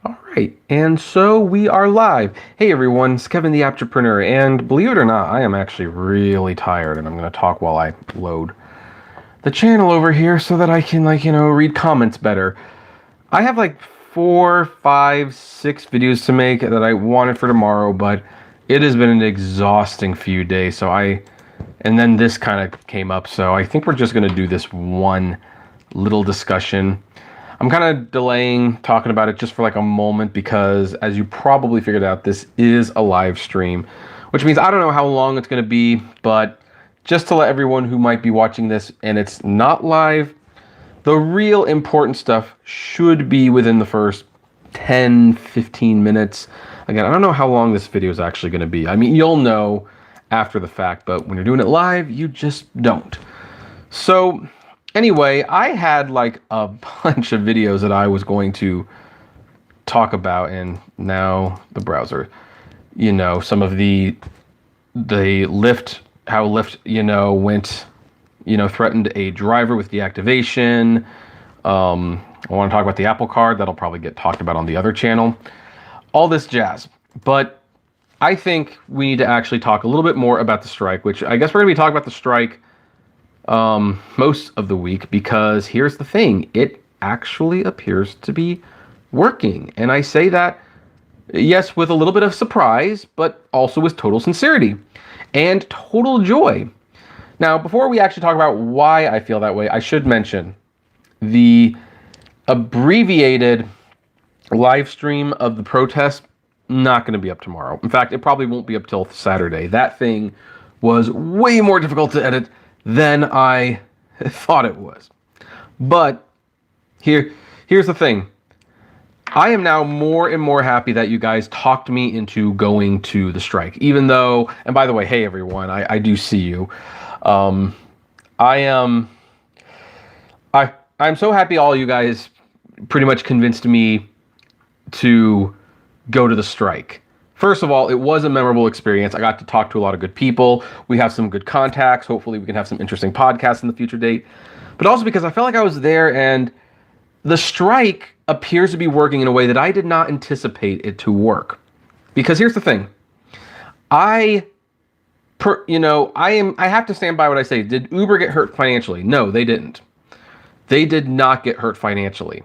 All right, and so we are live. Hey everyone, it's Kevin the Apptrepreneur, and believe it or not, I am actually really tired, and I'm going to talk while I load the channel over here so that I can, read comments better. I have like 4, 5, 6 videos to make that I wanted for tomorrow, but it has been an exhausting few days, and then this kind of came up, so I think we're just going to do this one little discussion. I'm kind of delaying talking about it just for like a moment because, as you probably figured out, this is a live stream, which means I don't know how long it's going to be, but just to let everyone who might be watching this and it's not live, the real important stuff should be within the first 10, 15 minutes. Again, I don't know how long this video is actually going to be. I mean, you'll know after the fact, but when you're doing it live, you just don't. So anyway, I had like a bunch of videos that I was going to talk about, and now the browser, some of the Lyft, how Lyft, went, threatened a driver with deactivation. I want to talk about the Apple Card. That'll probably get talked about on the other channel. All this jazz. But I think we need to actually talk a little bit more about the strike, which I guess we're going to be talking about the strike most of the week, because here's the thing, it actually appears to be working. And I say that, yes, with a little bit of surprise, but also with total sincerity and total joy. Now, before we actually talk about why I feel that way, I should mention the abbreviated live stream of the protest, not going to be up tomorrow. In fact, it probably won't be up till Saturday. That thing was way more difficult to edit than I thought it was. But here's the thing. I am now more and more happy that you guys talked me into going to the strike, even though, and by the way, hey everyone, I do see you. I'm so happy all you guys pretty much convinced me to go to the strike. First of all, it was a memorable experience. I got to talk to a lot of good people. We have some good contacts. Hopefully we can have some interesting podcasts in the future date. But also because I felt like I was there, and the strike appears to be working in a way that I did not anticipate it to work. Because here's the thing. I have to stand by what I say. Did Uber get hurt financially? No, they didn't. They did not get hurt financially.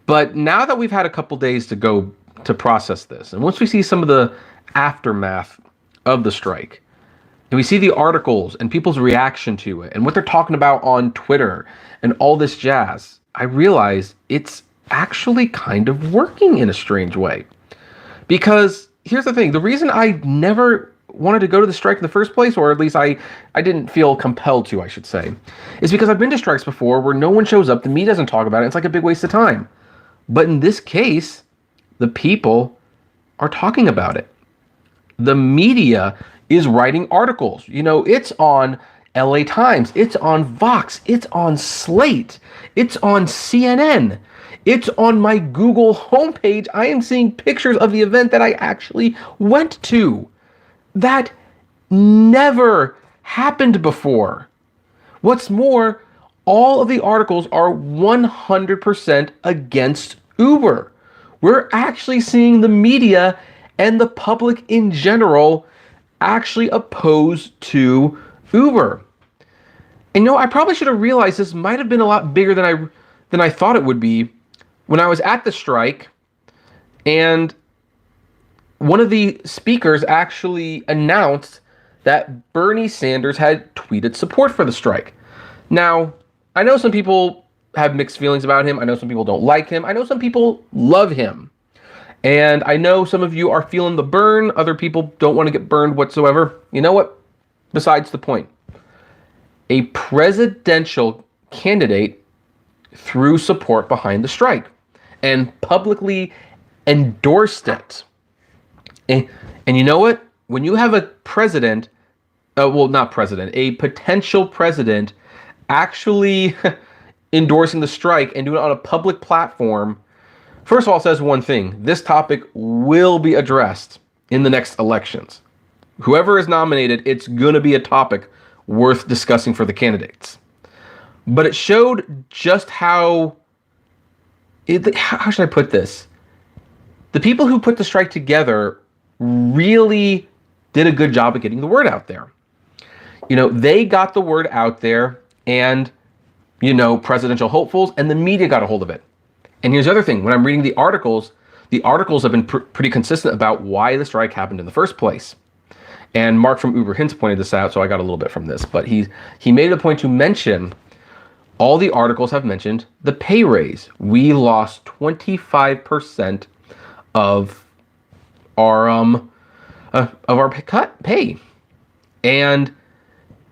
But now that we've had a couple days to go to process this, and once we see some of the aftermath of the strike, and we see the articles and people's reaction to it and what they're talking about on Twitter and all this jazz, I realize it's actually kind of working in a strange way. Because here's the thing, the reason I never wanted to go to the strike in the first place, or at least I didn't feel compelled to, I should say, is because I've been to strikes before where no one shows up, the media doesn't talk about it, it's like a big waste of time. But in this case, the people are talking about it. The media is writing articles. It's on LA Times, it's on Vox, it's on Slate, it's on CNN, it's on my Google homepage. I am seeing pictures of the event that I actually went to. That never happened before. What's more, all of the articles are 100% against Uber. We're actually seeing the media and the public in general actually opposed to Uber. And I probably should have realized this might have been a lot bigger than I thought it would be when I was at the strike, and one of the speakers actually announced that Bernie Sanders had tweeted support for the strike. Now, I know some people have mixed feelings about him. I know some people don't like him. I know some people love him. And I know some of you are feeling the burn. Other people don't want to get burned whatsoever. You know what? Besides the point. A presidential candidate threw support behind the strike and publicly endorsed it. And you know what? When you have a president, a potential president actually endorsing the strike and doing it on a public platform, first of all, it says one thing. This topic will be addressed in the next elections. Whoever is nominated, it's going to be a topic worth discussing for the candidates. But it showed just how should I put this? the people who put the strike together really did a good job of getting the word out there. They got the word out there, and, presidential hopefuls and the media got a hold of it. And here's the other thing. When I'm reading the articles have been pretty consistent about why the strike happened in the first place. And Mark from Uber Hints pointed this out, so I got a little bit from this. But he made it a point to mention, all the articles have mentioned the pay raise. We lost 25% of our pay. And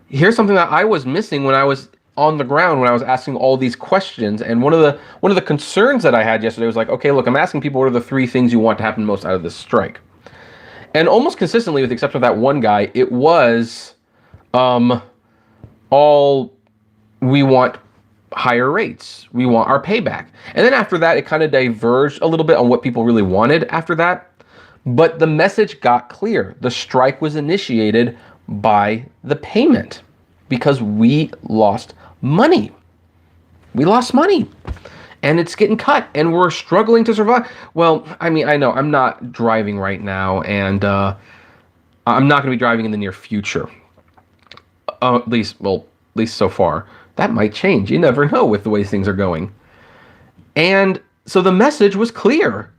here's something that I was missing when I was on the ground, when I was asking all these questions. And one of the concerns that I had yesterday was like, okay, look, I'm asking people, what are the 3 things you want to happen most out of this strike? And almost consistently, with the exception of that one guy, it was all, we want higher rates. We want our payback. And then after that, it kind of diverged a little bit on what people really wanted after that. But the message got clear. The strike was initiated by the payment because we lost money. We lost money. And it's getting cut, and we're struggling to survive. Well, I mean, I know I'm not driving right now, and I'm not going to be driving in the near future. At least so far. That might change. You never know with the way things are going. And so the message was clear.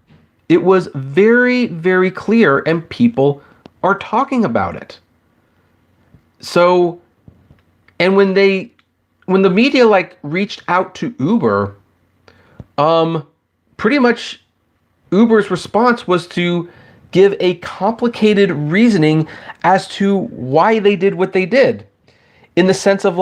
It was very, very clear, and people are talking about it. So, and when the media reached out to Uber, pretty much Uber's response was to give a complicated reasoning as to why they did what they did. In the sense of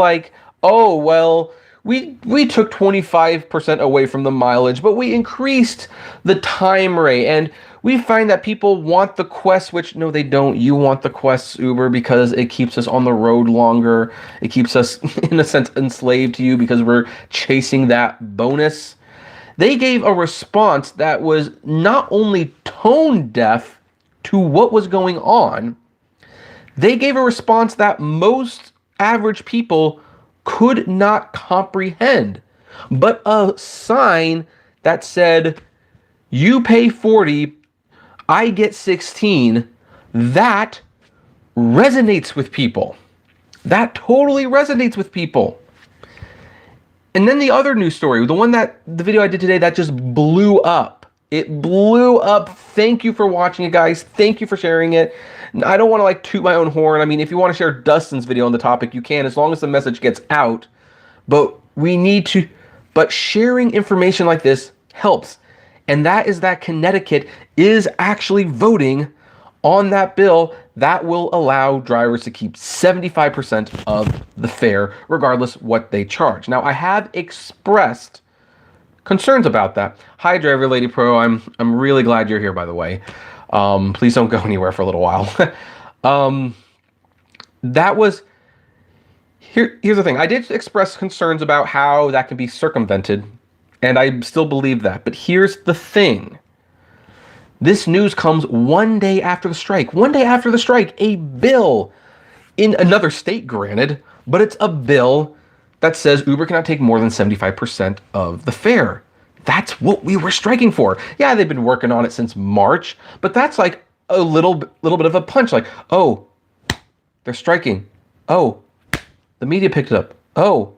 oh, well, we took 25% away from the mileage, but we increased the time rate. And we find that people want the Quest, which no, they don't. You want the Quest, Uber, because it keeps us on the road longer. It keeps us, in a sense, enslaved to you because we're chasing that bonus. They gave a response that was not only tone deaf to what was going on, they gave a response that most average people could not comprehend. But a sign that said, you pay 40, I get 16, that resonates with people. That totally resonates with people. And then the other news story, the video I did today that just blew up. It blew up. Thank you for watching it, guys. Thank you for sharing it. I don't want to toot my own horn. I mean, if you want to share Dustin's video on the topic, you can, as long as the message gets out. But sharing information like this helps. And that is that Connecticut is actually voting on that bill that will allow drivers to keep 75% of the fare, regardless what they charge. Now, I have expressed concerns about that. Hi, Driver Lady Pro. I'm really glad you're here, by the way. Please don't go anywhere for a little while. Here's the thing. I did express concerns about how that can be circumvented, and I still believe that. But here's the thing. This news comes one day after the strike. One day after the strike, a bill in another state, granted, but it's a bill that says Uber cannot take more than 75% of the fare. That's what we were striking for. Yeah, they've been working on it since March, but that's a little bit of a punch. Oh, they're striking. Oh, the media picked it up. Oh,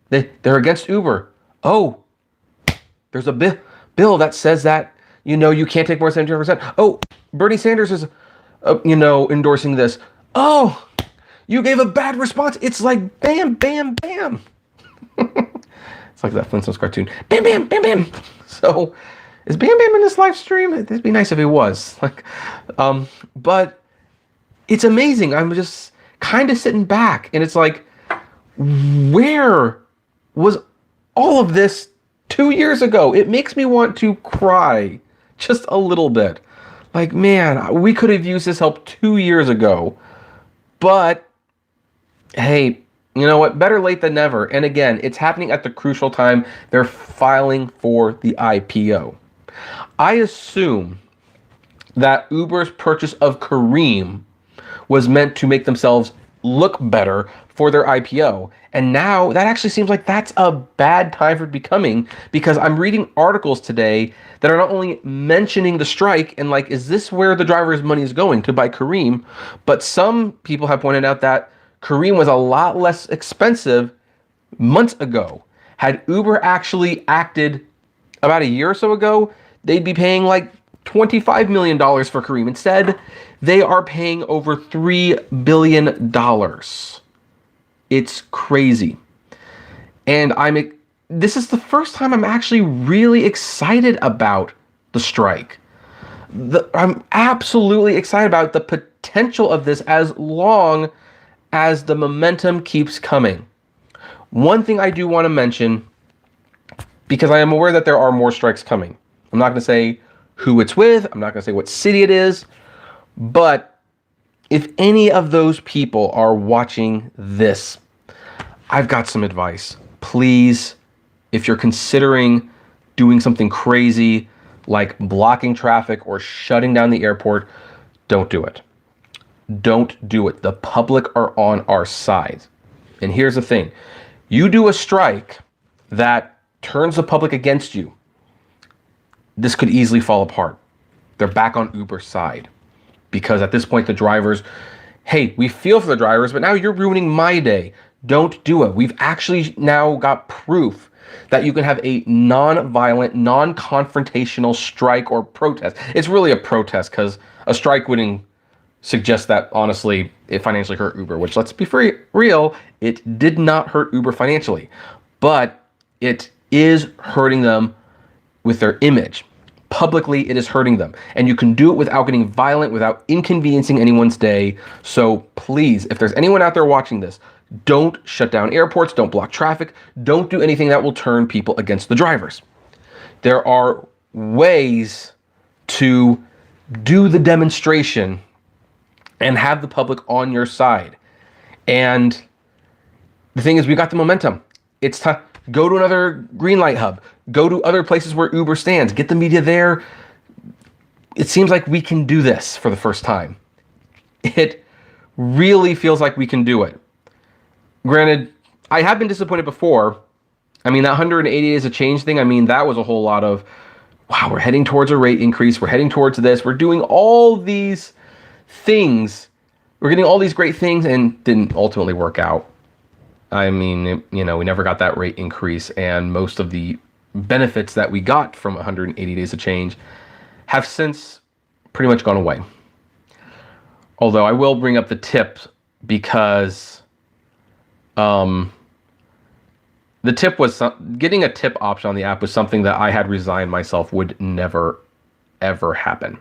they're against Uber. Oh, there's a bill that says that, you can't take more than 75%. Oh, Bernie Sanders is, endorsing this. Oh, you gave a bad response. It's like bam, bam, bam. It's like that Flintstones cartoon. Bam, bam, bam, bam. So, is Bam Bam in this live stream? It'd be nice if it was. But it's amazing. I'm just kind of sitting back, and it's where was all of this 2 years ago? It makes me want to cry just a little bit. Man, we could have used this help 2 years ago. But hey, you know what? Better late than never. And again, it's happening at the crucial time. They're filing for the IPO. I assume that Uber's purchase of Careem was meant to make themselves look better for their IPO. And now that actually seems like that's a bad time for it to be coming, because I'm reading articles today that are not only mentioning the strike and like, is this where the driver's money is going to buy Kareem? But some people have pointed out that Kareem was a lot less expensive months ago. Had Uber actually acted about a year or so ago, they'd be paying like $25 million for Kareem. Instead, they are paying over $3 billion. It's crazy. And this is the first time I'm actually really excited about the strike. I'm absolutely excited about the potential of this as long as the momentum keeps coming. One thing I do want to mention, because I am aware that there are more strikes coming. I'm not going to say who it's with. I'm not going to say what city it is. But if any of those people are watching this, I've got some advice. Please, if you're considering doing something crazy like blocking traffic or shutting down the airport, don't do it. Don't do it. The public are on our side. And here's the thing. You do a strike that turns the public against you, this could easily fall apart. They're back on Uber's side. Because at this point, the drivers, hey, we feel for the drivers, but now you're ruining my day. Don't do it. We've actually now got proof that you can have a non-violent, non-confrontational strike or protest. It's really a protest, because a strike wouldn't suggest that, honestly, it financially hurt Uber, which, let's be real, it did not hurt Uber financially. But it is hurting them with their image. Publicly, it is hurting them. And you can do it without getting violent, without inconveniencing anyone's day. So please, if there's anyone out there watching this, don't shut down airports, don't block traffic, don't do anything that will turn people against the drivers. There are ways to do the demonstration and have the public on your side. And the thing is, we got the momentum. It's time. Go to another green light hub. Go to other places where Uber stands. Get the media there. It seems like we can do this for the first time. It really feels like we can do it. Granted, I have been disappointed before. I mean, that 180 days of change thing, I mean, that was a whole lot of, wow, we're heading towards a rate increase. We're heading towards this. We're doing all these things. We're getting all these great things, and didn't ultimately work out. I mean, we never got that rate increase, and most of the benefits that we got from 180 days of change have since pretty much gone away. Although I will bring up the tip, because the tip was getting a tip option on the app was something that I had resigned myself would never, ever happen.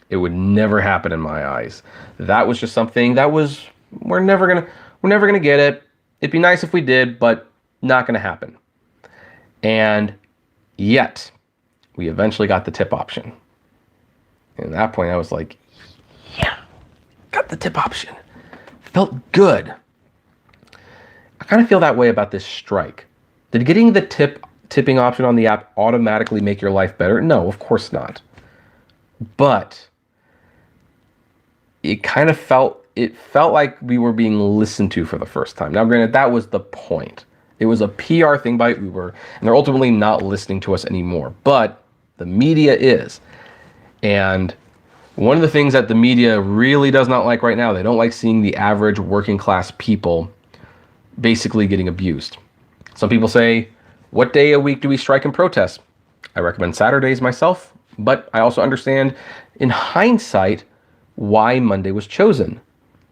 It would never happen in my eyes. That was just something that was, we're never gonna get it. It'd be nice if we did, but not gonna happen. And yet, we eventually got the tip option. And at that point, I was like, yeah, got the tip option. Felt good. I kind of feel that way about this strike. Did getting the tipping option on the app automatically make your life better? No, of course not. But it kind of felt like we were being listened to for the first time. Now, granted, that was the point. It was a PR thing by Uber, and they're ultimately not listening to us anymore. But the media is. And one of the things that the media really does not like right now, they don't like seeing the average working class people basically getting abused. Some people say, what day a week do we strike and protest? I recommend Saturdays myself, but I also understand in hindsight why Monday was chosen.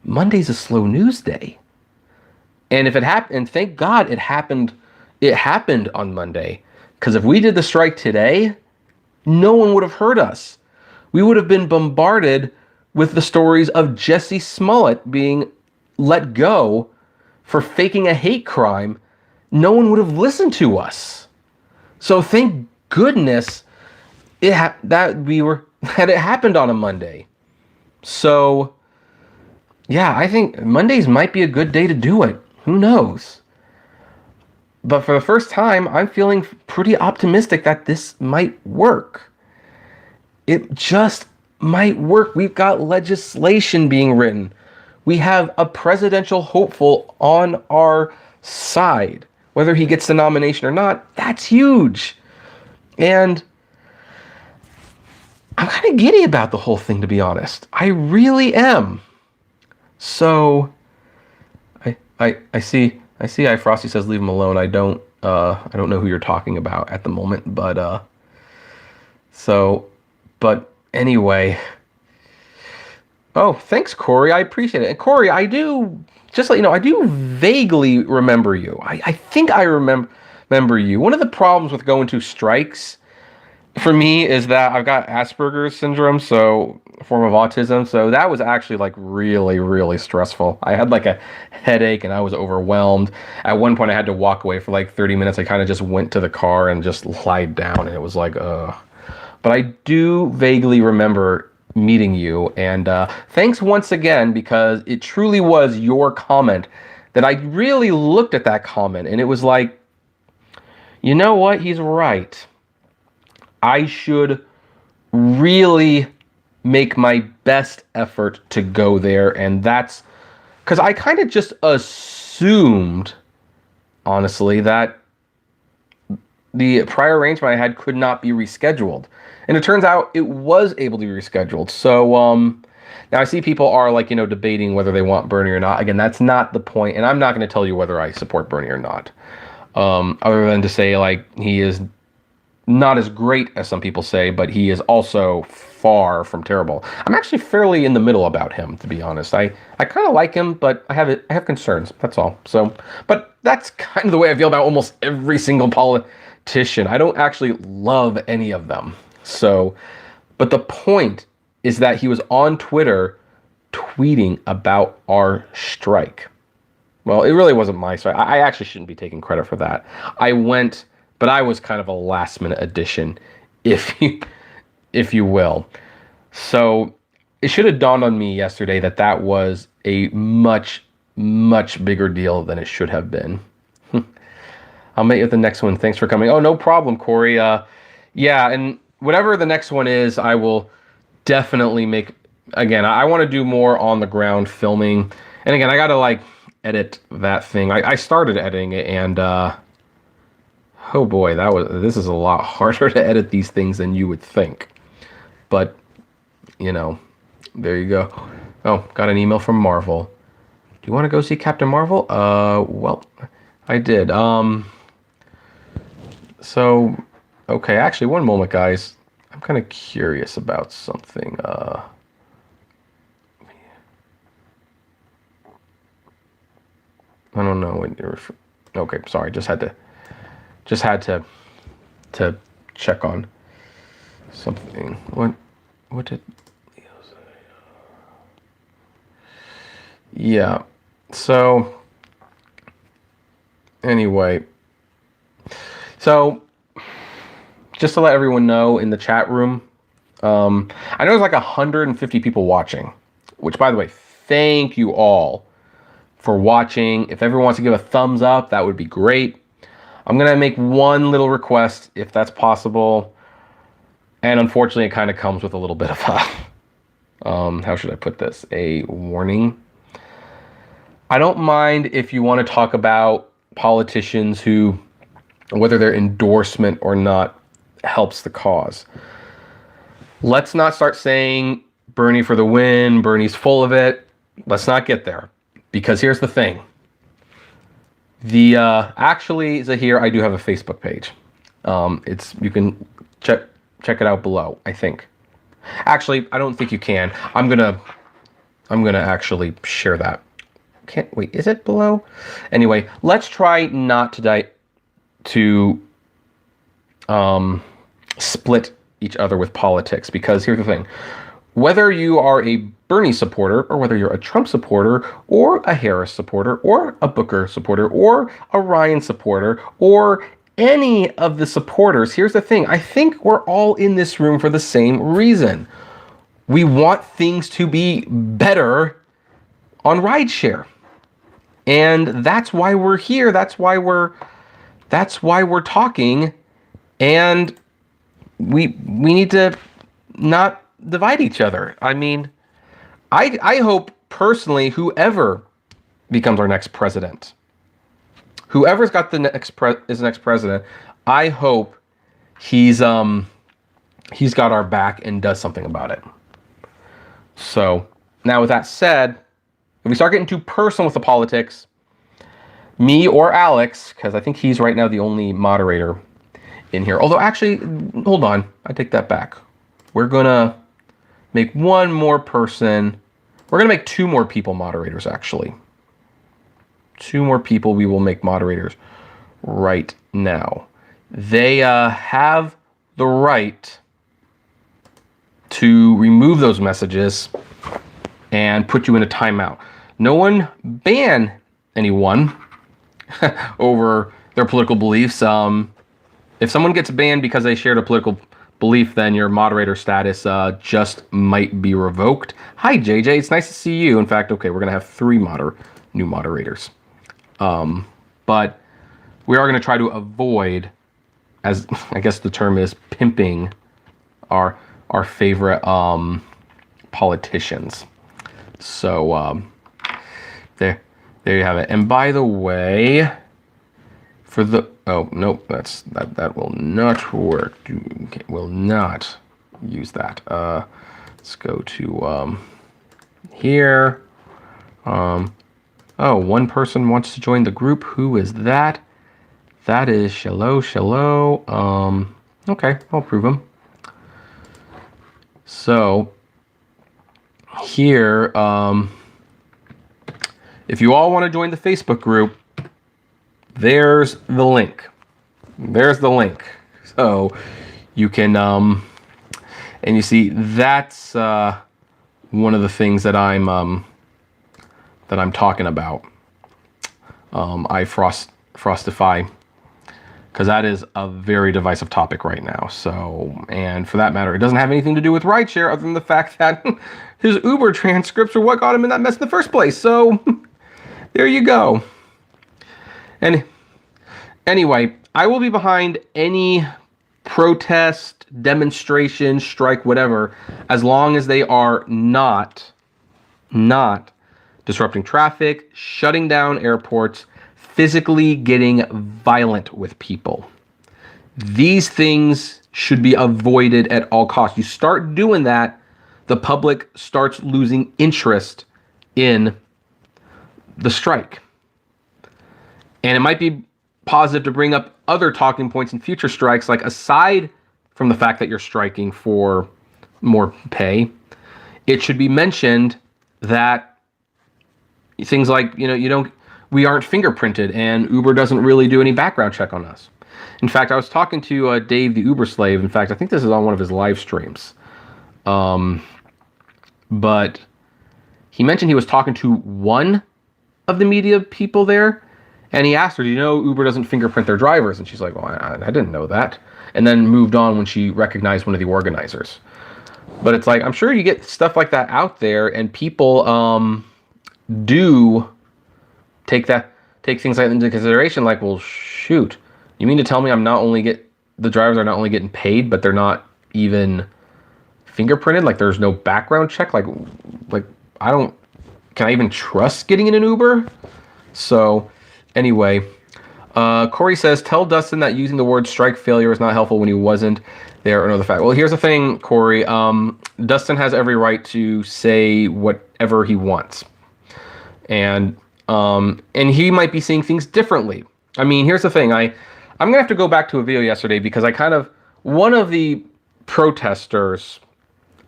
Monday's a slow news day. And if it happened, and thank God it happened on Monday, because if we did the strike today, no one would have heard us. We would have been bombarded with the stories of Jesse Smollett being let go for faking a hate crime. No one would have listened to us. So thank goodness that it happened on a Monday. So yeah, I think Mondays might be a good day to do it. Who knows? But for the first time, I'm feeling pretty optimistic that this might work. It just might work. We've got legislation being written. We have a presidential hopeful on our side. Whether he gets the nomination or not, that's huge. And I'm kind of giddy about the whole thing, to be honest. I really am. So I see Frosty says leave him alone. I don't know who you're talking about at the moment, but anyway. Oh, thanks, Cory. I appreciate it. And Cory, I do, just let you know, I do vaguely remember you. I think I remember you. One of the problems with going to strikes for me is that I've got Asperger's syndrome, so a form of autism. So that was actually like really, really stressful. I had like a headache and I was overwhelmed. At one point I had to walk away for like 30 minutes. I kind of just went to the car and just lied down, and it was like, ugh. But I do vaguely remember meeting you, and thanks once again, because it truly was your comment that I really looked at that comment and it was like, you know what, he's right. I should really make my best effort to go there. And that's because I kind of just assumed, honestly, that the prior arrangement I had could not be rescheduled. And it turns out it was able to be rescheduled. So now I see people are like, debating whether they want Bernie or not. Again, that's not the point. And I'm not going to tell you whether I support Bernie or not. Other than to say, like, he is not as great as some people say, but he is also far from terrible. I'm actually fairly in the middle about him, to be honest. I kind of like him, but I have concerns. That's all. So, but that's kind of the way I feel about almost every single politician. I don't actually love any of them. So, but the point is that he was on Twitter tweeting about our strike. Well, it really wasn't my strike. I actually shouldn't be taking credit for that. I went, but I was kind of a last minute addition, if you will. So it should have dawned on me yesterday that was a much, much bigger deal than it should have been. I'll meet you at the next one. Thanks for coming. Oh, no problem, Cory. Yeah, and whatever the next one is, I will definitely make. Again, I want to do more on the ground filming. And again, I got to like edit that thing. I started editing it, and oh boy, this is a lot harder to edit these things than you would think. But there you go. Oh, got an email from Marvel. Do you want to go see Captain Marvel? Well, I did. So, okay, actually, one moment, guys. I'm kind of curious about something. I don't know when you're. Okay, sorry. Just had to check on something. What did Leo say? Yeah. So anyway, so just to let everyone know in the chat room, I know there's like 150 people watching, which, by the way, thank you all for watching. If everyone wants to give a thumbs up, that would be great. I'm going to make one little request, if that's possible. And unfortunately, it kind of comes with a little bit of a, how should I put this? A warning. I don't mind if you want to talk about politicians who, whether their endorsement or not, helps the cause. Let's not start saying Bernie for the win, Bernie's full of it. Let's not get there. Because here's the thing. Actually, Zahir, I do have a Facebook page. You can check it out below, I think. Actually, I don't think you can. I'm gonna actually share that. Wait, is it below? Anyway, let's try not to split each other with politics, because here's the thing. Whether you are a Bernie supporter, or whether you're a Trump supporter, or a Harris supporter, or a Booker supporter, or a Ryan supporter, or any of the supporters, here's the thing. I think we're all in this room for the same reason. We want things to be better on rideshare. And that's why we're here. That's why we're talking. And we need to not divide each other. I mean, I hope personally, whoever becomes our next president, whoever's got the next president, I hope he's got our back and does something about it. So now with that said, if we start getting too personal with the politics, me or Alex, because I think he's right now the only moderator in here. Although actually, hold on, I take that back. We're gonna make one more person. We're gonna make two more people moderators, actually. Two more people we will make moderators right now. They have the right to remove those messages and put you in a timeout. No one ban anyone over their political beliefs. If someone gets banned because they shared a political belief, then your moderator status just might be revoked. Hi, JJ. It's nice to see you. In fact, okay, we're going to have 3 new moderators. But we are going to try to avoid, as I guess the term is, pimping our favorite politicians. So there you have it. And by the way, for the nope, that will not work. Will not use that. Let's go to here. Oh, one person wants to join the group. Who is that? That is Shallow. Okay, I'll approve him. So here, if you all want to join the Facebook group, there's the link. There's the link. So you can, and you see that's one of the things that I'm talking about. I frostify, because that is a very divisive topic right now. So, and for that matter, it doesn't have anything to do with rideshare other than the fact that his Uber transcripts are what got him in that mess in the first place. So there you go. And anyway, I will be behind any protest, demonstration, strike, whatever, as long as they are not disrupting traffic, shutting down airports, physically getting violent with people. These things should be avoided at all costs. You start doing that, the public starts losing interest in the strike. And it might be positive to bring up other talking points in future strikes, like aside from the fact that you're striking for more pay, it should be mentioned that things like, we aren't fingerprinted and Uber doesn't really do any background check on us. In fact, I was talking to Dave, the Uber slave. In fact, I think this is on one of his live streams. But he mentioned he was talking to one of the media people there, and he asked her, do you know Uber doesn't fingerprint their drivers? And she's like, well, I didn't know that. And then moved on when she recognized one of the organizers. But it's like, I'm sure you get stuff like that out there, and people do take things like into consideration, like, well, shoot, you mean to tell me the drivers are not only getting paid, but they're not even fingerprinted? Like, there's no background check? Like can I even trust getting in an Uber? So anyway, Cory says, tell Dustin that using the word strike failure is not helpful when he wasn't there or know the fact. Well, here's the thing, Cory. Dustin has every right to say whatever he wants. And he might be seeing things differently. I mean, here's the thing. I'm going to have to go back to a video yesterday because one of the protesters,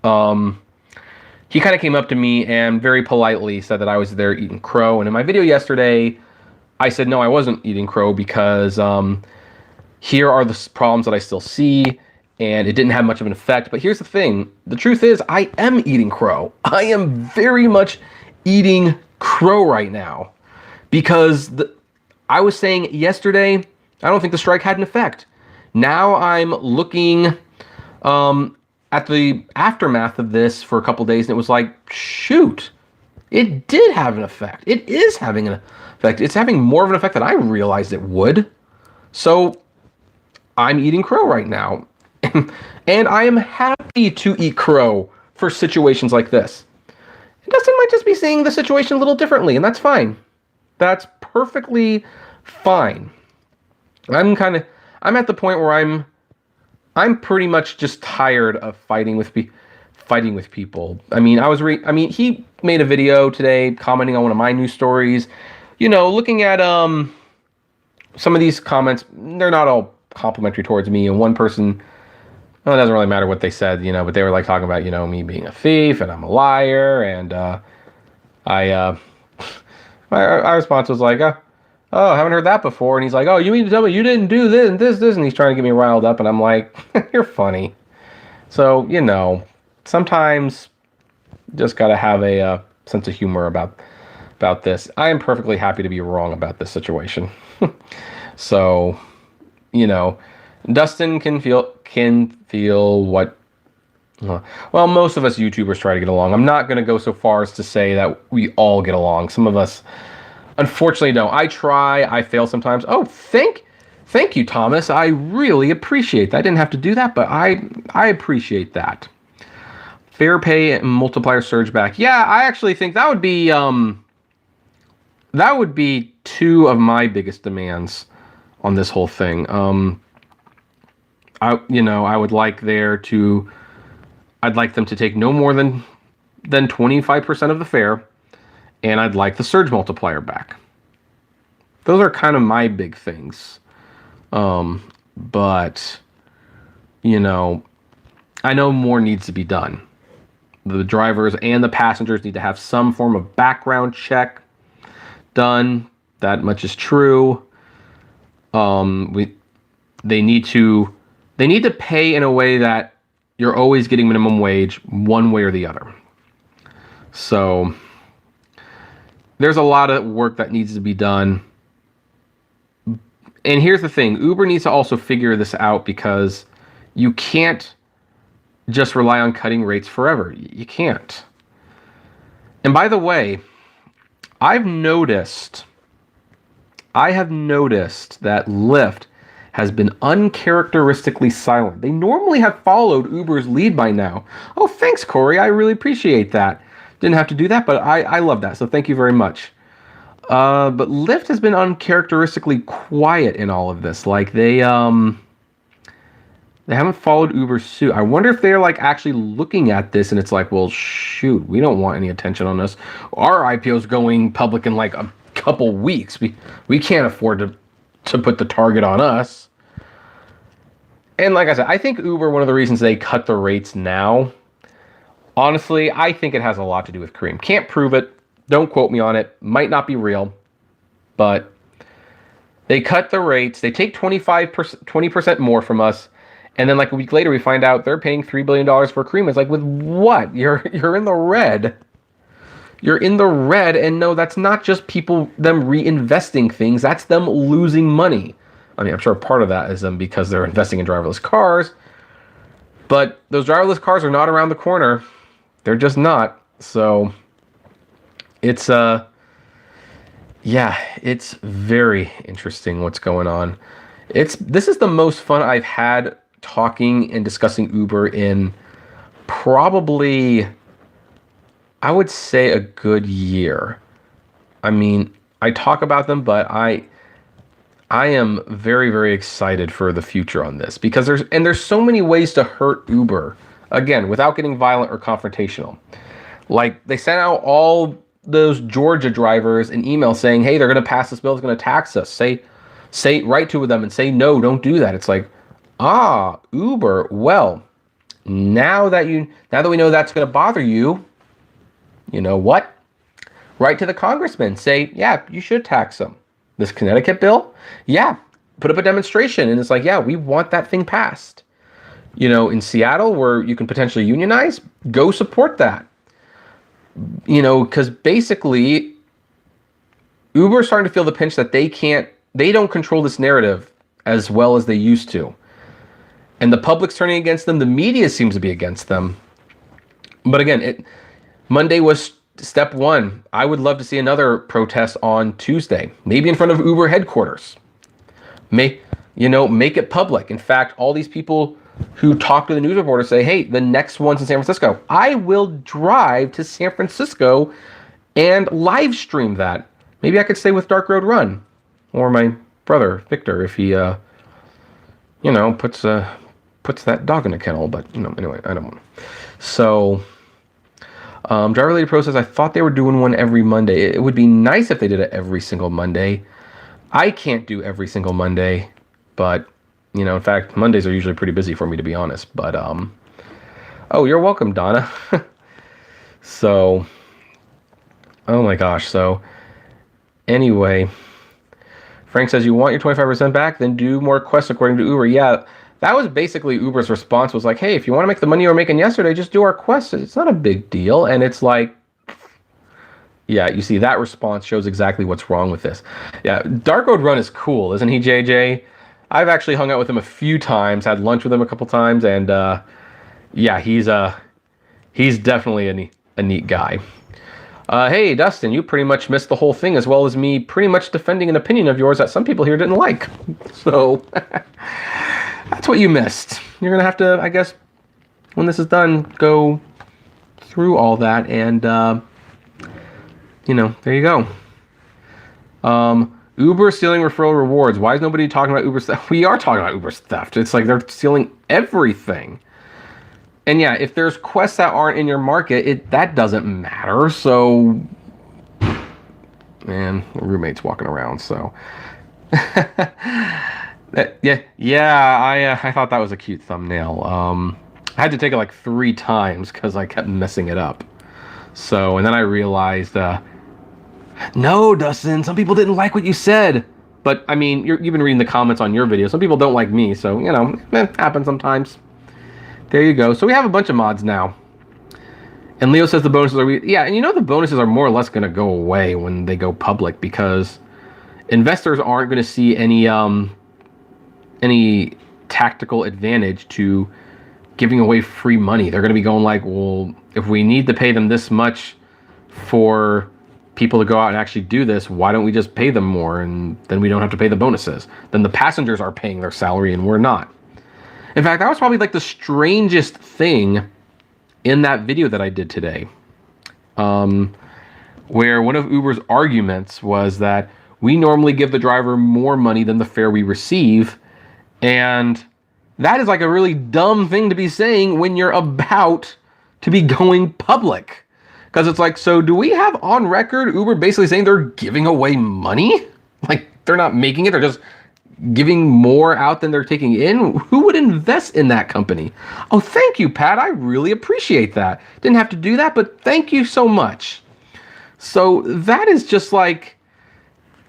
he kind of came up to me and very politely said that I was there eating crow. And in my video yesterday, I said, no, I wasn't eating crow because here are the problems that I still see, and it didn't have much of an effect. But here's the thing. The truth is, I am eating crow. I am very much eating crow right now because I was saying yesterday, I don't think the strike had an effect. Now I'm looking at the aftermath of this for a couple days, and it was like, shoot, it did have an effect. It is having an effect. It's having more of an effect than I realized it would. So I'm eating crow right now. And I am happy to eat crow for situations like this. Dustin might just be seeing the situation a little differently, and that's fine. That's perfectly fine. I'm at the point where I'm pretty much just tired of fighting with people. I mean, he made a video today commenting on one of my news stories. Looking at some of these comments, they're not all complimentary towards me. And one person, well, it doesn't really matter what they said, but they were like talking about, me being a thief and I'm a liar. And my response was like, oh, I haven't heard that before. And he's like, oh, you mean to tell me you didn't do this and this? And he's trying to get me riled up. And I'm like, you're funny. So, sometimes just got to have a sense of humor about this. I am perfectly happy to be wrong about this situation. So, Dustin can feel what, well, most of us YouTubers try to get along. I'm not going to go so far as to say that we all get along. Some of us, unfortunately, don't. I try. I fail sometimes. Oh, thank you, Thomas. I really appreciate that. I didn't have to do that, but I appreciate that. Fair pay and multiplier surge back. Yeah, I actually think that would be two of my biggest demands on this whole thing. I would like I'd like them to take no more than 25% of the fare, and I'd like the surge multiplier back. Those are kind of my big things. But I know more needs to be done. The drivers and the passengers need to have some form of background check done. That much is true. They need to pay in a way that you're always getting minimum wage one way or the other. So there's a lot of work that needs to be done. And here's the thing, Uber needs to also figure this out, because you can't just rely on cutting rates forever. You can't. And by the way, I have noticed that Lyft has been uncharacteristically silent. They normally have followed Uber's lead by now. Oh, thanks, Cory. I really appreciate that. Didn't have to do that, but I love that. So thank you very much. But Lyft has been uncharacteristically quiet in all of this. Like they haven't followed Uber's suit. I wonder if they're like actually looking at this and it's like, well, shoot, we don't want any attention on us. Our IPO's going public in like a couple weeks. We can't afford to put the target on us. And like I said, I think Uber, one of the reasons they cut the rates now, honestly, I think it has a lot to do with Cream. Can't prove it. Don't quote me on it. Might not be real. But they cut the rates. They take 20% more from us. And then like a week later, we find out they're paying $3 billion for Cream. It's like, with what? You're in the red. You're in the red. And no, that's not just them reinvesting things. That's them losing money. I mean, I'm sure part of that is them because they're investing in driverless cars. But those driverless cars are not around the corner. They're just not. So it's it's very interesting what's going on. This is the most fun I've had talking and discussing Uber in probably, I would say, a good year. I mean, I talk about them, but I am very, very excited for the future on this, because there's so many ways to hurt Uber, again, without getting violent or confrontational. Like, they sent out all those Georgia drivers an email saying, hey, they're going to pass this bill, it's going to tax us. Write to them and say, no, don't do that. It's like, Uber, well, now that we know that's going to bother you, you know what? Write to the congressman, say, yeah, you should tax them. This Connecticut bill, yeah, put up a demonstration. And it's like, yeah, we want that thing passed. In Seattle, where you can potentially unionize, go support that. Because basically, Uber is starting to feel the pinch that they don't control this narrative as well as they used to. And the public's turning against them. The media seems to be against them. But again, Monday was step one. I would love to see another protest on Tuesday, maybe in front of Uber headquarters. Make it public. In fact, all these people who talk to the news reporter, say, hey, the next one's in San Francisco. I will drive to San Francisco and live stream that. Maybe I could stay with Dark Road Run, or my brother Victor if he, puts that dog in a kennel. But anyway, I don't want. So, driver-related process. I thought they were doing one every Monday. It would be nice if they did it every single Monday. I can't do every single Monday, but in fact, Mondays are usually pretty busy for me, to be honest. But oh, you're welcome, Donna. So, oh my gosh. So, anyway, Frank says, you want your 25% back, then do more quests according to Uber. Yeah, that was basically Uber's response, was like, hey, if you want to make the money you were making yesterday, just do our quests. It's not a big deal. And it's like, yeah, you see, that response shows exactly what's wrong with this. Yeah, Dark Road Run is cool, isn't he, JJ? I've actually hung out with him a few times, had lunch with him a couple times, and yeah, he's definitely a neat guy. Hey, Dustin, you pretty much missed the whole thing, as well as me pretty much defending an opinion of yours that some people here didn't like. So, that's what you missed. You're going to have to, I guess, when this is done, go through all that, and, there you go. Uber stealing referral rewards. Why is nobody talking about Uber theft? We are talking about Uber theft. It's like they're stealing everything. And yeah, if there's quests that aren't in your market, that doesn't matter. So, man, roommate's walking around. So, I thought that was a cute thumbnail. I had to take it like 3 times because I kept messing it up. So, and then I realized, no, Dustin, some people didn't like what you said. But I mean, you've been reading the comments on your video. Some people don't like me, so it happens sometimes. There you go. So we have a bunch of mods now. And Leo says the bonuses are... Yeah, and the bonuses are more or less going to go away when they go public, because investors aren't going to see any tactical advantage to giving away free money. They're going to be going like, well, if we need to pay them this much for people to go out and actually do this, why don't we just pay them more, and then we don't have to pay the bonuses? Then the passengers are paying their salary and we're not. In fact, that was probably like the strangest thing in that video that I did today, where one of Uber's arguments was that we normally give the driver more money than the fare we receive, and that is like a really dumb thing to be saying when you're about to be going public. Because it's like, so do we have on record Uber basically saying they're giving away money? Like, they're not making it, they're just giving more out than they're taking in? Who would invest in that company? Oh, thank you, Pat. I really appreciate that. Didn't have to do that, but thank you so much. So that is just like,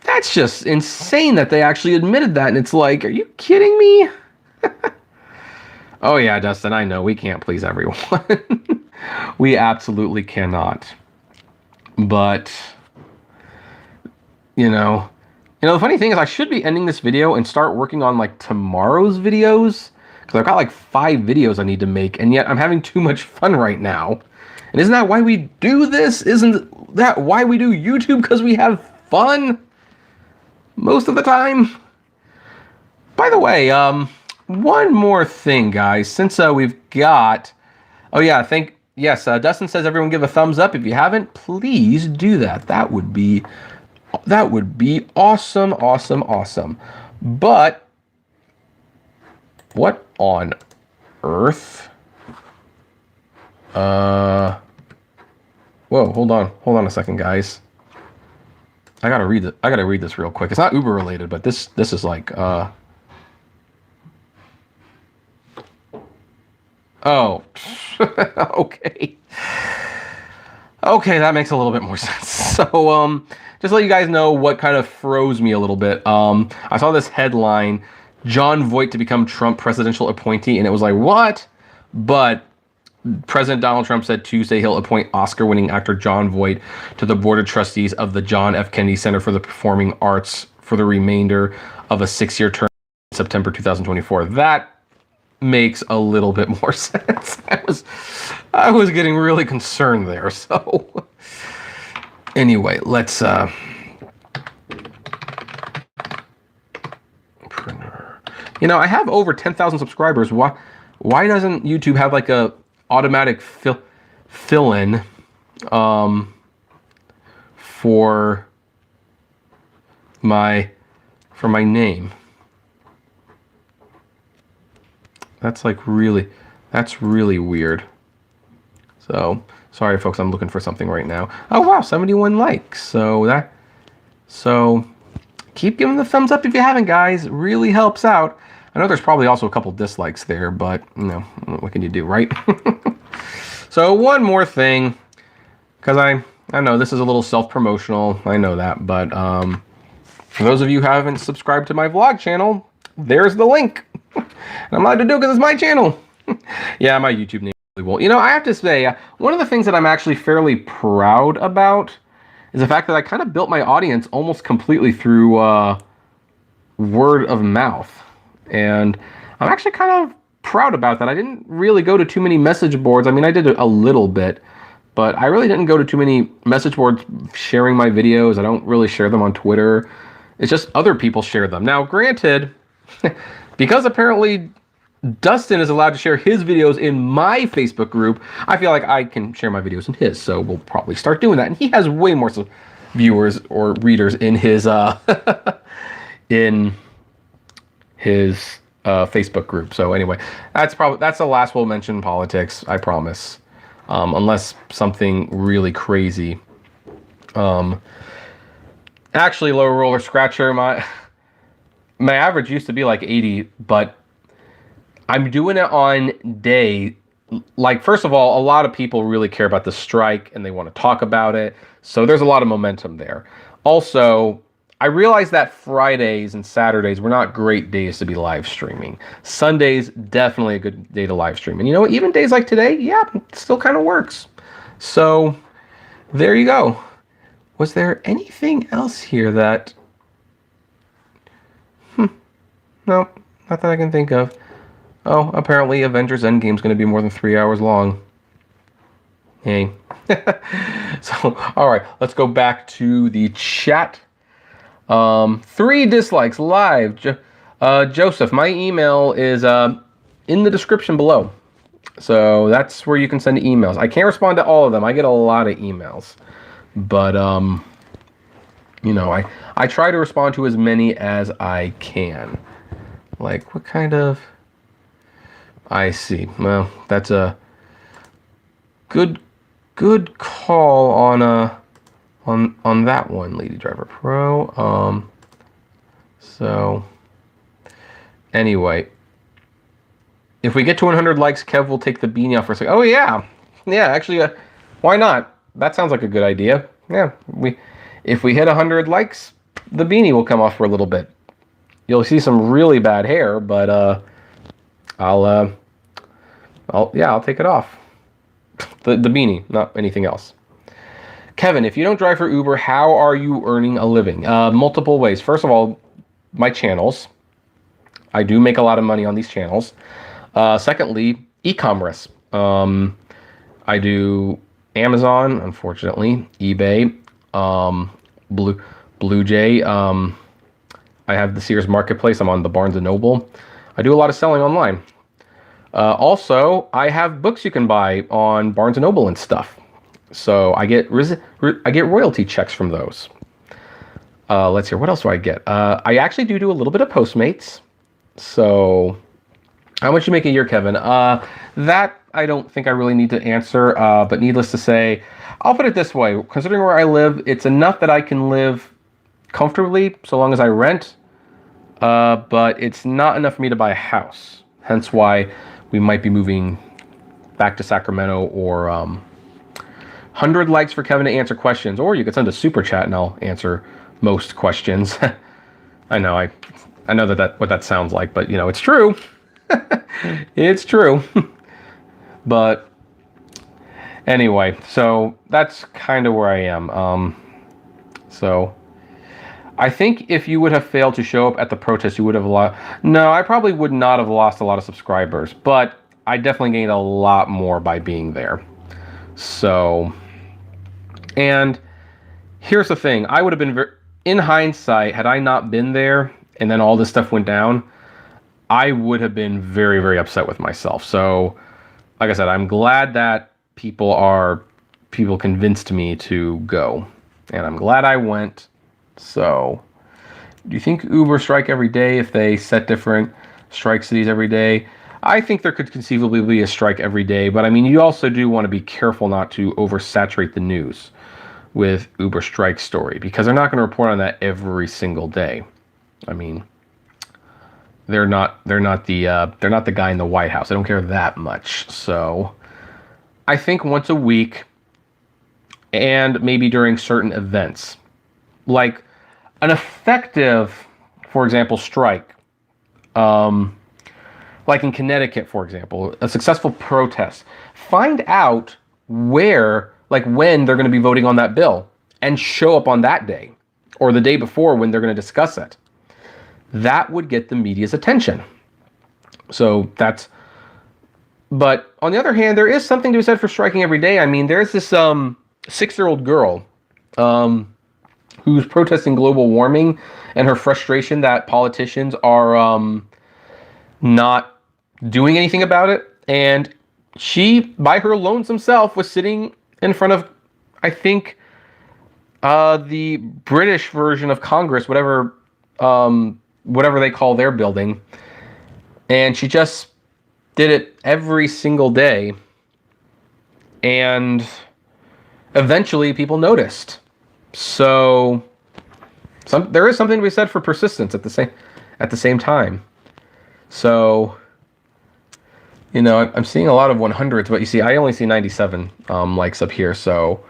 that's just insane that they actually admitted that. And it's like, are you kidding me? Oh yeah, Dustin, I know we can't please everyone. We absolutely cannot. But, the funny thing is I should be ending this video and start working on like tomorrow's videos, because I've got like 5 videos I need to make, and yet I'm having too much fun right now. And isn't that why we do this? Isn't that why we do YouTube? Because we have fun most of the time. By the way, one more thing, guys, since we've got, Dustin says everyone give a thumbs up. If you haven't, please do that. That would be awesome, awesome, awesome. But what on earth? Whoa, hold on a second, guys. I gotta read this real quick. It's not Uber related, but this is like oh, okay. Okay, that makes a little bit more sense. So, just to let you guys know what kind of froze me a little bit. I saw this headline, Jon Voight to become Trump presidential appointee, and it was like, what? But President Donald Trump said Tuesday he'll appoint Oscar-winning actor Jon Voight to the board of trustees of the John F. Kennedy Center for the Performing Arts for the remainder of a 6-year term in September 2024. That makes a little bit more sense. I was getting really concerned there. So anyway, let's I have over 10,000 subscribers. Why Why doesn't YouTube have like a automatic fill in for my name? That's really weird. So sorry folks, I'm looking for something right now. Oh wow, 71 likes. So keep giving the thumbs up if you haven't, guys. It really helps out. I know there's probably also a couple dislikes there, but you know, what can you do, right? So one more thing, because I know this is a little self-promotional, I know that, but for those of you who haven't subscribed to my vlog channel, there's the link. And I'm allowed to do it because it's my channel. Yeah, my YouTube name really won't. You know, I have to say, one of the things that I'm actually fairly proud about is the fact that I kind of built my audience almost completely through word of mouth. And I'm actually kind of proud about that. I didn't really go to too many message boards. I mean, I did a little bit, but I really didn't go to too many message boards sharing my videos. I don't really share them on Twitter. It's just other people share them. Now, granted, because apparently Dustin is allowed to share his videos in my Facebook group, I feel like I can share my videos in his, so we'll probably start doing that. And he has way more viewers or readers in his Facebook group. So anyway, that's the last we'll mention politics, I promise, unless something really crazy. Actually, low roller scratcher, my average used to be like 80, but I'm doing it on day, like, first of all, a lot of people really care about the strike and they want to talk about it. So there's a lot of momentum there. Also, I realize that Fridays and Saturdays were not great days to be live streaming. Sunday's definitely a good day to live stream. And you know what? Even days like today, yeah, it still kind of works. So there you go. Was there anything else here that... No, not that I can think of. Oh, apparently Avengers Endgame is going to be more than 3 hours long. Hey. So, all right, let's go back to the chat. 3 dislikes live. Joseph, my email is in the description below. So that's where you can send emails. I can't respond to all of them. I get a lot of emails. But, you know, I try to respond to as many as I can. Like, what kind of... I see. Well, that's a good call on that one, Lady Driver Pro. So anyway, if we get to 100 likes, Kev will take the beanie off for a second. Oh yeah, actually, why not? That sounds like a good idea. Yeah, if we hit 100 likes, the beanie will come off for a little bit. You'll see some really bad hair, but I'll take it off. The beanie, not anything else. Kevin, if you don't drive for Uber, how are you earning a living? Multiple ways. First of all, my channels. I do make a lot of money on these channels. Secondly, e-commerce. I do Amazon, unfortunately, eBay, Blue Jay. I have the Sears Marketplace. I'm on the Barnes & Noble. I do a lot of selling online. Also, I have books you can buy on Barnes & Noble and stuff. So I get royalty checks from those. Let's hear, what else do I get? I actually do a little bit of Postmates. So how much you make a year, Kevin? That I don't think I really need to answer, but needless to say, I'll put it this way. Considering where I live, it's enough that I can live comfortably so long as I rent, but it's not enough for me to buy a house. Hence why we might be moving back to Sacramento, or 100 likes for Kevin to answer questions, or you could send a super chat and I'll answer most questions. I know what that sounds like, but you know, it's true. It's true. But anyway, so that's kind of where I am. So I think if you would have failed to show up at the protest, you would have lost. No, I probably would not have lost a lot of subscribers, but I definitely gained a lot more by being there. So, and here's the thing. I would have been, in hindsight, had I not been there and then all this stuff went down, I would have been very, very upset with myself. So, like I said, I'm glad that people convinced me to go, and I'm glad I went. So, do you think Uber strike every day if they set different strike cities every day? I think there could conceivably be a strike every day, but I mean, you also do want to be careful not to oversaturate the news with Uber strike story, because they're not going to report on that every single day. I mean, they're not the guy in the White House. They don't care that much. So I think once a week, and maybe during certain events, like an effective, for example, strike, like in Connecticut, for example, a successful protest. Find out where, like when they're going to be voting on that bill, and show up on that day or the day before when they're going to discuss it. That would get the media's attention. So that's, but on the other hand, there is something to be said for striking every day. I mean, there's this 6-year-old girl who's protesting global warming and her frustration that politicians are not doing anything about it. And she, by her lonesome self, was sitting in front of, I think, the British version of Congress, whatever they call their building. And she just did it every single day. And eventually people noticed. So there is something to be said for persistence at the same time. So, you know, I'm seeing a lot of 100s, but you see, I only see 97 likes up here. So,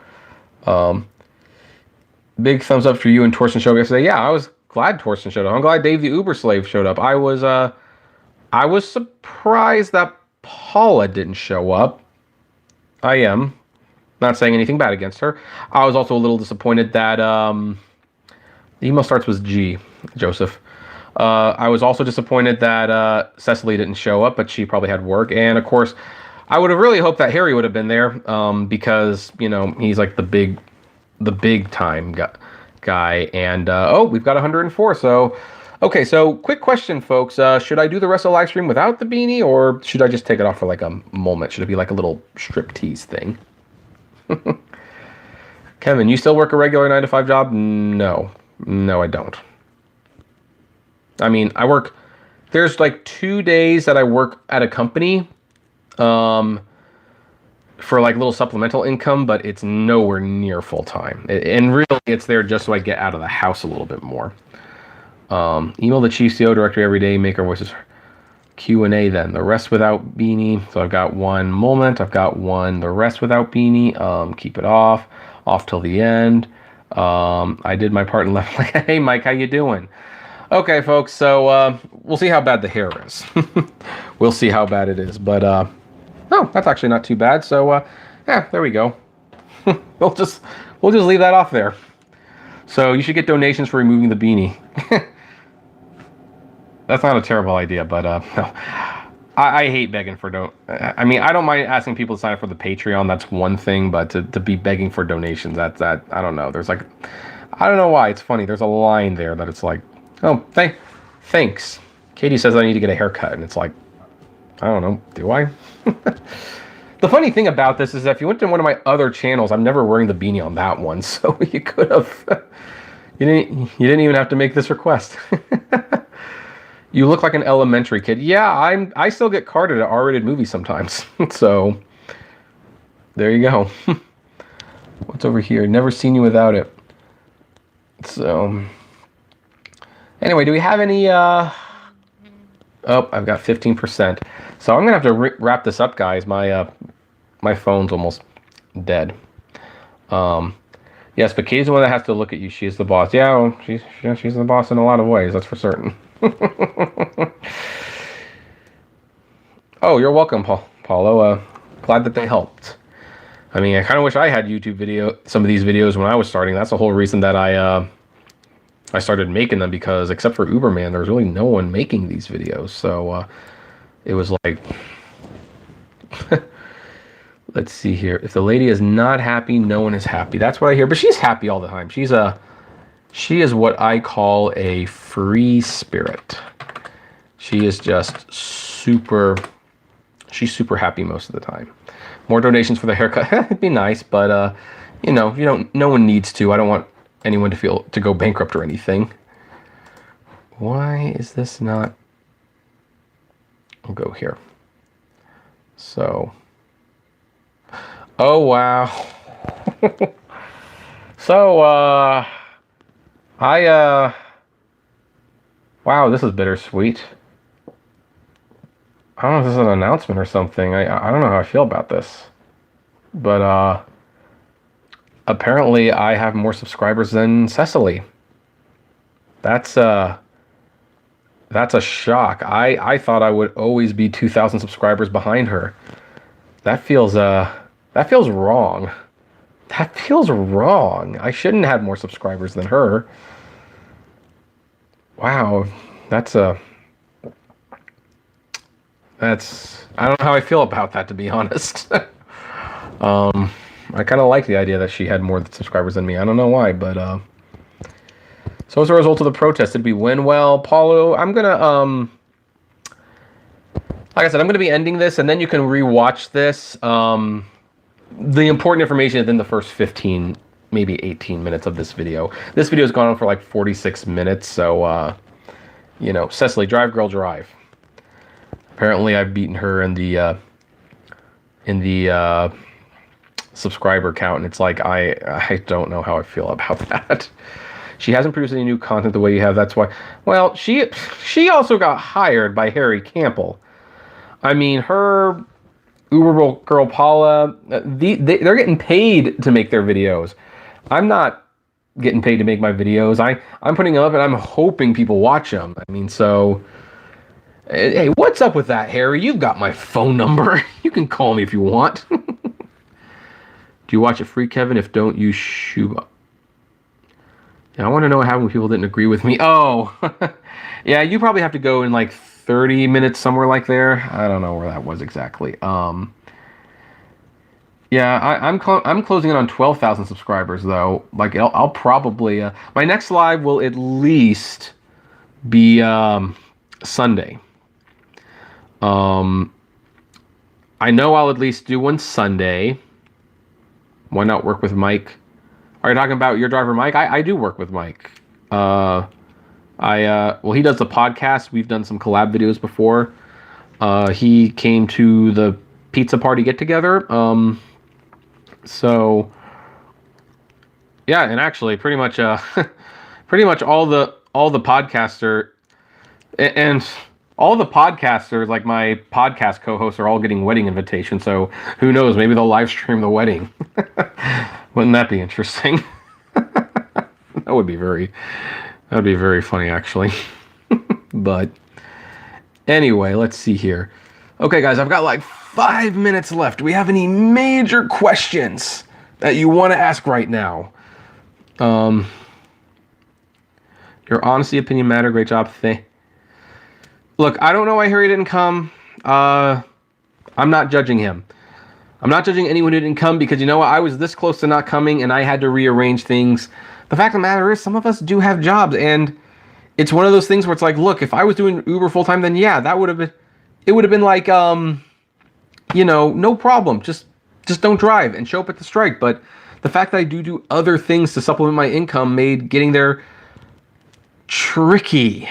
big thumbs up for you and Torsten showed up yesterday. Yeah, I was glad Torsten showed up. I'm glad Dave the Uber slave showed up. I was surprised that Paula didn't show up. I am not saying anything bad against her. I was also a little disappointed that the email starts with G, Joseph. I was also disappointed that Cecily didn't show up, but she probably had work. And of course, I would have really hoped that Harry would have been there because, you know, he's like the big time guy. And we've got 104. So, okay. So quick question, folks. Should I do the rest of the live stream without the beanie, or should I just take it off for like a moment? Should it be like a little striptease thing? Kevin, you still work a regular 9-to-5 job? No, I don't. I mean, there's like 2 days that I work at a company for like little supplemental income, but it's nowhere near full time. And really, it's there just so I get out of the house a little bit more. Email the chief CO directory every day, make our voices Q&A then. The rest without beanie. So I've got one moment. I've got one, the rest without beanie. Keep it off till the end. I did my part and left like, hey, Mike, how you doing? Okay, folks, so we'll see how bad the hair is. We'll see how bad it is. But, no, that's actually not too bad. So, yeah, there we go. We'll just leave that off there. So you should get donations for removing the beanie. That's not a terrible idea, but, no. I hate begging for I mean, I don't mind asking people to sign up for the Patreon. That's one thing, but to be begging for donations, that I don't know. There's like, I don't know why. It's funny. There's a line there that it's like, oh, thanks. Katie says I need to get a haircut, and it's like, I don't know, do I? The funny thing about this is that if you went to one of my other channels, I'm never wearing the beanie on that one, so you could have. You didn't even have to make this request. You look like an elementary kid. Yeah, I still get carded at R-rated movies sometimes. So there you go. What's over here? Never seen you without it. So anyway, do we have any oh, I've got 15%. So I'm gonna have to wrap this up, guys. My phone's almost dead. Yes, but Katie's the one that has to look at you. She's the boss. Yeah, well, she's the boss in a lot of ways, that's for certain. Oh, you're welcome, Paulo. Glad that they helped. I mean, I kind of wish I had some of these videos when I was starting. That's the whole reason that I started making them, because except for Uberman, there was really no one making these videos. So it was like, let's see here. If the lady is not happy, no one is happy. That's what I hear. But she's happy all the time. She is what I call a free spirit. She is just super, she's super happy most of the time. More donations for the haircut. It'd be nice, but you know, no one needs to. I don't want anyone to go bankrupt or anything. Why is this not? I'll go here. So, oh wow. So wow, this is bittersweet. I don't know if this is an announcement or something. I don't know how I feel about this. But apparently I have more subscribers than Cecily. That's a shock. I thought I would always be 2,000 subscribers behind her. That feels wrong. That feels wrong. I shouldn't have more subscribers than her. Wow, I don't know how I feel about that, to be honest. I kind of like the idea that she had more subscribers than me. I don't know why, but so as a result of the protest, did we win? Well, Paulo, I'm gonna like I said, I'm gonna be ending this, and then you can rewatch this. The important information is in the first 15, maybe 18 minutes of this video. This video has gone on for like 46 minutes, so you know, Cecily, drive, girl, drive. Apparently, I've beaten her in the subscriber count, and it's like I don't know how I feel about that. She hasn't produced any new content the way you have. That's why. Well, she also got hired by Harry Campbell. I mean, her Uber girl Paula, they're getting paid to make their videos. I'm not getting paid to make my videos. I'm putting them up, and I'm hoping people watch them. I mean, so. Hey, what's up with that, Harry? You've got my phone number. You can call me if you want. Do you watch it free, Kevin? If don't, use Shuba. Yeah, I want to know what happened when people didn't agree with me. Oh, yeah, you probably have to go in like 30 minutes, somewhere like there. I don't know where that was exactly. Yeah, I'm closing in on 12,000 subscribers though. Like I'll probably my next live will at least be Sunday. I know I'll at least do one Sunday. Why not work with Mike? Are you talking about your driver, Mike? I do work with Mike. Well, he does the podcast. We've done some collab videos before. He came to the pizza party get together. So yeah, and actually pretty much pretty much all the podcasters, like my podcast co-hosts, are all getting wedding invitations. So who knows? Maybe they'll live stream the wedding. Wouldn't that be interesting? That would be very funny, actually. But anyway, let's see here. Okay, guys, I've got like 5 minutes left. Do we have any major questions that you want to ask right now? Your honesty, opinion matter. Great job. Look, I don't know why Harry didn't come. I'm not judging him. I'm not judging anyone who didn't come, because you know what? I was this close to not coming, and I had to rearrange things. The fact of the matter is, some of us do have jobs, and it's one of those things where it's like, look, if I was doing Uber full time, then yeah, that would have been. It would have been like, you know, no problem. Just don't drive and show up at the strike. But the fact that I do other things to supplement my income made getting there tricky.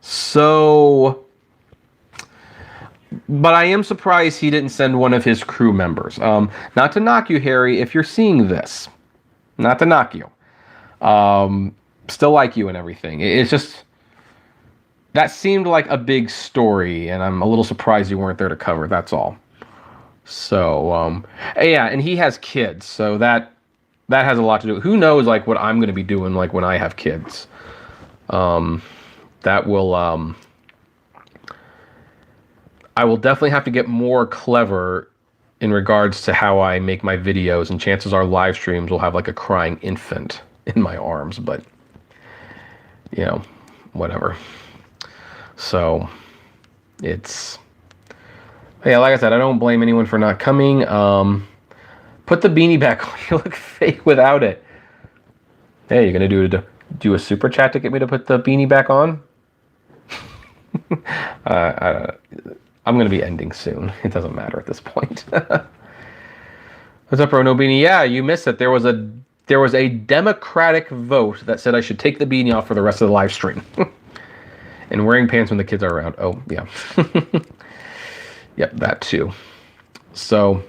So, but I am surprised he didn't send one of his crew members. Not to knock you, Harry, if you're seeing this. Not to knock you. Still like you and everything. It's just, that seemed like a big story, and I'm a little surprised you weren't there to cover. That's all. So, yeah, and he has kids, so that has a lot to do. Who knows, like, what I'm going to be doing, like, when I have kids. That will, I will definitely have to get more clever in regards to how I make my videos, and chances are live streams will have like a crying infant in my arms, but you know, whatever. So it's, yeah, like I said, I don't blame anyone for not coming. Put the beanie back on. You look fake without it. Hey, you're gonna do a super chat to get me to put the beanie back on? I'm going to be ending soon. It doesn't matter at this point. What's up, bro? No beanie. Yeah, you missed it. There was a democratic vote that said I should take the beanie off for the rest of the live stream. And wearing pants when the kids are around. Oh, yeah. Yep, that too. So,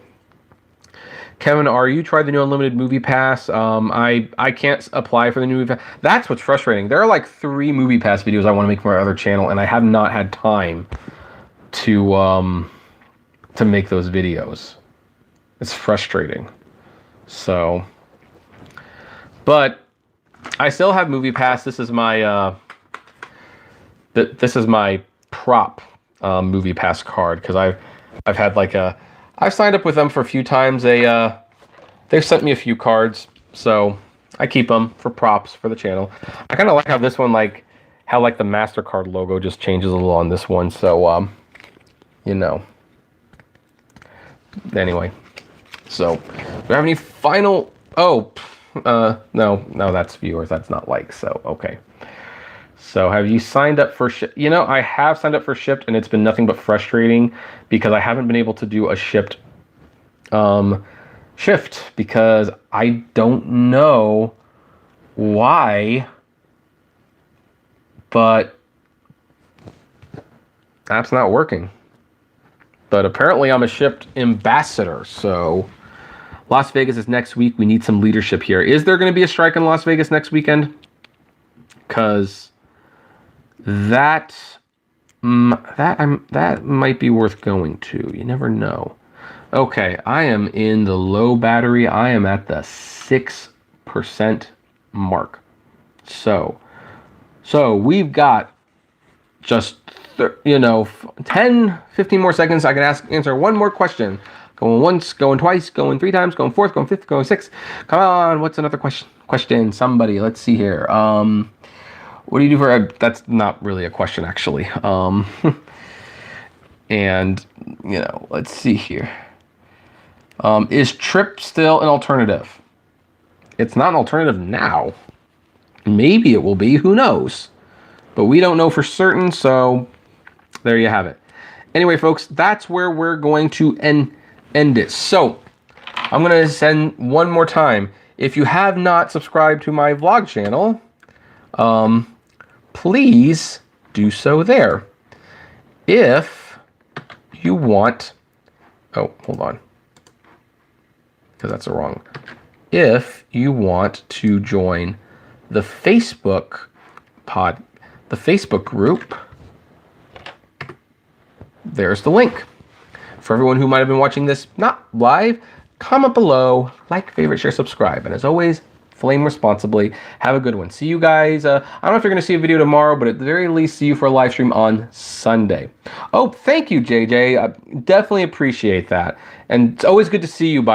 Kevin, are you tried the new unlimited movie pass? I can't apply for the new movie pass. That's what's frustrating. There are like 3 movie pass videos I want to make for my other channel, and I have not had time to make those videos. It's frustrating. So, but I still have movie pass. This is my this is my prop movie pass card, because I've had like I've signed up with them for a few times. They've sent me a few cards, so I keep them for props for the channel. I kind of like how this one, like how like the MasterCard logo just changes a little on this one. So you know. Anyway, so do I have any final? Oh, no, that's viewers. That's not likes. So okay. So have you signed up for Shipt? You know, I have signed up for Shipt, and it's been nothing but frustrating because I haven't been able to do a Shipt shift because I don't know why, but app's not working. But apparently I'm a Shipt ambassador, so Las Vegas is next week. We need some leadership here. Is there going to be a strike in Las Vegas next weekend? Because that might be worth going to. You never know. Okay, I am in the low battery. I am at the 6% mark. So we've got just 10, 15 more seconds. I can answer one more question. Going once, going twice, going 3 times, going 4th, going 5th, going 6th. Come on, what's another question? Somebody, let's see here. What do you do for that's not really a question, actually. And, let's see here. Is Trip still an alternative? It's not an alternative now. Maybe it will be, who knows? But we don't know for certain, so there you have it. Anyway, folks, that's where we're going to end it. So I'm going to send one more time. If you have not subscribed to my vlog channel, please do so there. If you want, oh, hold on, because that's wrong. If you want to join the Facebook group, there's the link. For everyone who might have been watching this not live, comment below, like, favorite, share, subscribe, and as always, flame responsibly. Have a good one. See you guys. I don't know if you're going to see a video tomorrow, but at the very least, see you for a live stream on Sunday. Oh, thank you, JJ. I definitely appreciate that. And it's always good to see you, by